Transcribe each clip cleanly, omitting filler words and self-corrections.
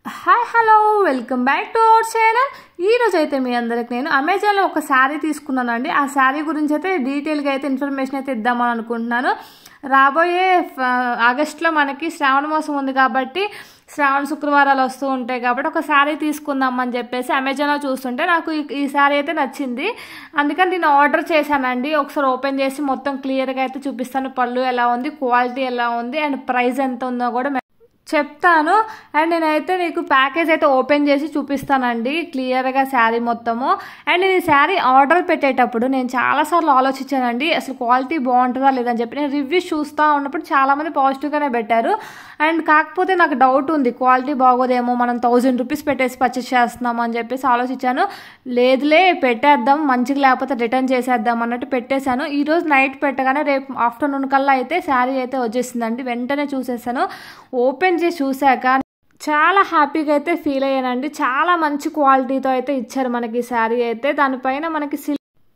Hi hello welcome back to our channel. ఈరోజు అయితే మీ అందరికి నేను అమెజాన్లో ఒక శారీ తీసుకున్నానండి. ఆ శారీ గురించి అయితే డీటెయిల్గా అయితే ఇన్ఫర్మేషన్ అయితే ఇద్దామని అనుకుంటున్నాను. రాబోయే ఆగస్టులో మనకి శ్రావణ మాసం ఉంది కాబట్టి శ్రావణ శుక్రవారాలు వస్తూ ఉంటాయి కాబట్టి ఒక శారీ తీసుకుందామని చెప్పేసి అమెజాన్లో చూస్తుంటే నాకు ఈ శారీ అయితే నచ్చింది. అందుకని నేను ఆర్డర్ చేశానండి. ఒకసారి ఓపెన్ చేసి మొత్తం క్లియర్గా అయితే చూపిస్తాను. పళ్ళు ఎలా ఉంది, క్వాలిటీ ఎలా ఉంది అండ్ ప్రైస్ ఎంత ఉందో కూడా చెప్తాను. అండ్ నేనైతే నీకు ప్యాకేజ్ అయితే ఓపెన్ చేసి చూపిస్తానండి క్లియర్గా శారీ మొత్తము. అండ్ నేను ఈ శారీ ఆర్డర్ పెట్టేటప్పుడు నేను చాలాసార్లు ఆలోచించానండి, అసలు క్వాలిటీ బాగుంటుందా లేదని చెప్పి. నేను రివ్యూస్ చూస్తూ ఉన్నప్పుడు చాలామంది పాజిటివ్గానే పెట్టారు. అండ్ కాకపోతే నాకు డౌట్ ఉంది, క్వాలిటీ బాగోదేమో, మనం 1000 రూపీస్ పెట్టేసి పర్చేస్ చేస్తున్నాము అని చెప్పేసి ఆలోచించాను. లేదులే పెట్టేద్దాం, మంచిగా లేకపోతే రిటర్న్ చేసేద్దాం అన్నట్టు పెట్టేశాను. ఈరోజు నైట్ పెట్టగానే రేపు ఆఫ్టర్నూన్ కల్లా అయితే శారీ అయితే వచ్చేసిందండి. వెంటనే చూసేసాను. ఓపెన్ చేసి చూశాక చాలా హ్యాపీగా అయితే ఫీల్ అయ్యానండి. చాలా మంచి క్వాలిటీతో అయితే ఇచ్చారు మనకి శారీ అయితే. దానిపైన మనకి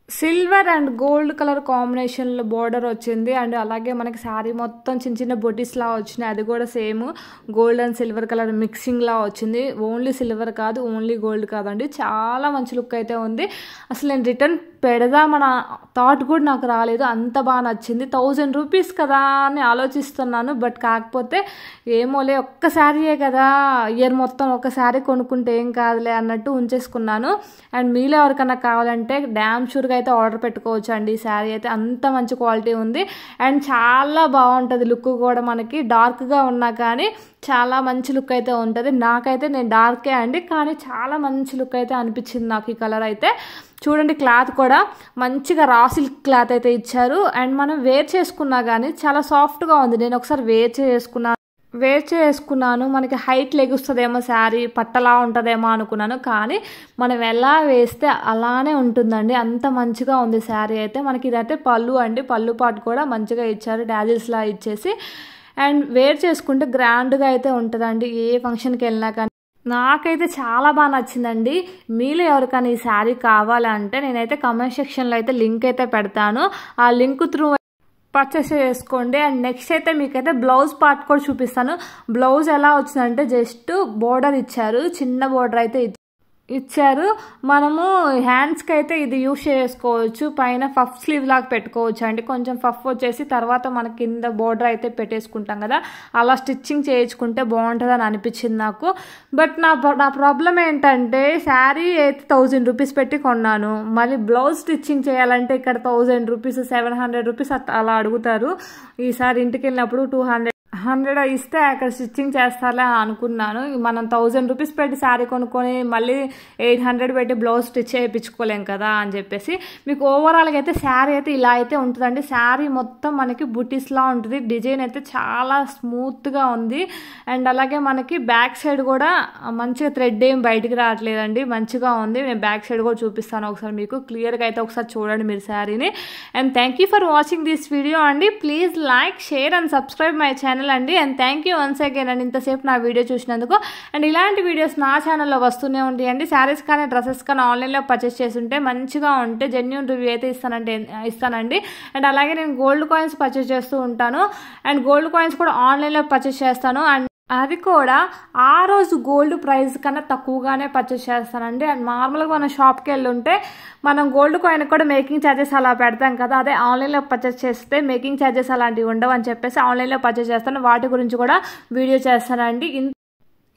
సిల్వర్ అండ్ గోల్డ్ కలర్ కాంబినేషన్లో బోర్డర్ వచ్చింది. అండ్ అలాగే మనకి శారీ మొత్తం చిన్న చిన్న బొటీస్లా వచ్చినాయి. అది కూడా same gold and silver colour మిక్సింగ్లా వచ్చింది. ఓన్లీ సిల్వర్ కాదు, ఓన్లీ గోల్డ్ కాదండి. చాలా మంచి లుక్ అయితే ఉంది. అసలు నేను రిటర్న్ పెడదామన్న థాట్ కూడా నాకు రాలేదు, అంత బాగా నచ్చింది. 1000 రూపీస్ కదా అని ఆలోచిస్తున్నాను. బట్ కాకపోతే ఏమోలే, ఒక్క శారీయే కదా, ఇయర్ మొత్తం ఒక శారీ కొనుక్కుంటే ఏం కాదులే అన్నట్టు ఉంచేసుకున్నాను. అండ్ మీలో ఎవరికన్నా కావాలంటే డ్యామ్ షూర్గా అయితే ఆర్డర్ పెట్టుకోవచ్చు అండి. ఈ శారీ అయితే అంత మంచి క్వాలిటీ ఉంది అండ్ చాలా బాగుంటుంది. లుక్ కూడా మనకి డార్క్గా ఉన్నా కానీ చాలా మంచి లుక్ అయితే ఉంటుంది. నాకైతే నేను డార్కే అండి, కానీ చాలా మంచి లుక్ అయితే అనిపించింది నాకు ఈ కలర్ అయితే. చూడండి, క్లాత్ కూడా మంచిగా రా సిల్క్ క్లాత్ అయితే ఇచ్చారు. అండ్ మనం వేర్ చేసుకున్నా కానీ చాలా సాఫ్ట్గా ఉంది. నేను ఒకసారి వేర్ చేసుకున్నాను. మనకి హైట్ లెగుస్తుందేమో, శారీ పట్టలా ఉంటుందేమో అనుకున్నాను, కానీ మనం ఎలా వేస్తే అలానే ఉంటుందండి. అంత మంచిగా ఉంది శారీ అయితే. మనకి ఇదైతే పళ్ళు అండి, పళ్ళు పాటు కూడా మంచిగా ఇచ్చారు, డాజిల్స్లా ఇచ్చేసి. అండ్ వేర్ చేసుకుంటే గ్రాండ్గా అయితే ఉంటుందండి ఏ ఫంక్షన్కి వెళ్ళినా కానీ. నాకైతే చాలా బాగా నచ్చిందండి. మీలో ఎవరికైనా ఈ శారీ కావాలంటే నేనైతే కామెంట్ సెక్షన్లో అయితే లింక్ అయితే పెడతాను. ఆ లింక్ త్రూ పర్చేస్ చేసుకోండి. అండ్ నెక్స్ట్ అయితే మీకైతే బ్లౌజ్ పార్ట్ కూడా చూపిస్తాను. బ్లౌజ్ ఎలా వచ్చిందంటే జస్ట్ బోర్డర్ ఇచ్చారు, చిన్న బోర్డర్ అయితే ఇచ్చారు. మనము హ్యాండ్స్కి అయితే ఇది యూస్ చేసుకోవచ్చు. పైన పఫ్ స్లీవ్ లాగా పెట్టుకోవచ్చు అండి. కొంచెం పఫ్ వచ్చేసి తర్వాత మన కింద బోర్డర్ అయితే పెట్టేసుకుంటాం కదా, అలా స్టిచ్చింగ్ చేయించుకుంటే బాగుంటుందని అనిపించింది నాకు. బట్ నా ప్రాబ్లం ఏంటంటే శారీ అయితే 1000 రూపీస్ పెట్టి కొన్నాను. మళ్ళీ బ్లౌజ్ స్టిచ్చింగ్ చేయాలంటే ఇక్కడ 1000 రూపీస్ 700 రూపీస్ అలా అడుగుతారు. ఈసారి ఇంటికి వెళ్ళినప్పుడు 200 ఇస్తే అక్కడ స్టిచ్చింగ్ చేస్తారలే అని అనుకున్నాను. మనం 1000 రూపీస్ పెట్టి శారీ కొనుక్కొని మళ్ళీ 800 పెట్టి బ్లౌజ్ స్టిచ్ చేయించుకోలేం కదా అని చెప్పేసి. మీకు ఓవరాల్గా అయితే శారీ అయితే ఇలా అయితే ఉంటుందండి. శారీ మొత్తం మనకి బుటీస్లా ఉంటుంది. డిజైన్ అయితే చాలా స్మూత్గా ఉంది. అండ్ అలాగే మనకి బ్యాక్ సైడ్ కూడా మంచిగా థ్రెడ్ ఏం బయటికి రావట్లేదండి, మంచిగా ఉంది. నేను బ్యాక్ సైడ్ కూడా చూపిస్తాను ఒకసారి మీకు క్లియర్గా అయితే. ఒకసారి చూడండి మీరు శారీని. And thank you for watching this video అండి. Please like, share and subscribe my channel అండి. And thank you once again అండి ఇంతసేపు నా వీడియో చూసినందుకు. అండ్ ఇలాంటి వీడియోస్ నా ఛానల్లో వస్తూనే ఉంటాయండి. శారీస్ కానీ డ్రెస్సెస్ కానీ ఆన్లైన్లో పర్చేస్ చేస్తుంటే మంచిగా ఉంటే జెన్యూన్ రివ్యూ అయితే ఇస్తానండి. అండ్ అలాగే నేను గోల్డ్ కాయిన్స్ పర్చేస్ చేస్తూ ఉంటాను. అండ్ గోల్డ్ కాయిన్స్ కూడా ఆన్లైన్లో పర్చేస్ చేస్తాను. అండ్ అది కూడా ఆ రోజు గోల్డ్ ప్రైస్ కన్నా తక్కువగానే పర్చేస్ చేస్తానండి. అండ్ నార్మల్గా మనం షాప్కి వెళ్ళి ఉంటే మనం గోల్డ్ కాయిన్ కూడా మేకింగ్ ఛార్జెస్ అలా పెడతాం కదా, అదే ఆన్లైన్లో పర్చేస్ చేస్తే మేకింగ్ ఛార్జెస్ అలాంటివి ఉండవు అని చెప్పేసి ఆన్లైన్లో పర్చేస్ చేస్తాను. వాటి గురించి కూడా వీడియో చేస్తానండి.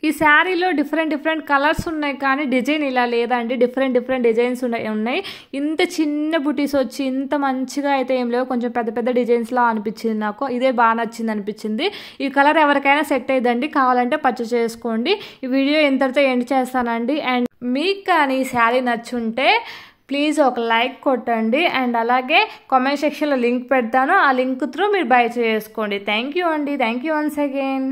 ఈ శారీలో డిఫరెంట్ కలర్స్ ఉన్నాయి కానీ డిజైన్ ఇలా లేదండి. డిఫరెంట్ డిజైన్స్ ఉన్నాయి. ఇంత చిన్న బుటీస్ వచ్చి ఇంత మంచిగా అయితే ఏం లేవు, కొంచెం పెద్ద డిజైన్స్లా అనిపించింది నాకు. ఇదే బాగా నచ్చింది అనిపించింది. ఈ కలర్ ఎవరికైనా సెట్ అయ్యిందండి, కావాలంటే పర్చేస్ చేసుకోండి. ఈ వీడియో ఇంతటితో ఎండ్ చేస్తానండి. అండ్ మీకు కానీ ఈ శారీ నచ్చుంటే ప్లీజ్ ఒక లైక్ కొట్టండి. అండ్ అలాగే కామెంట్ సెక్షన్లో లింక్ పెడతాను, ఆ లింక్ త్రూ మీరు బై చేసుకోండి. థ్యాంక్ యూ అండి. Thank you once again.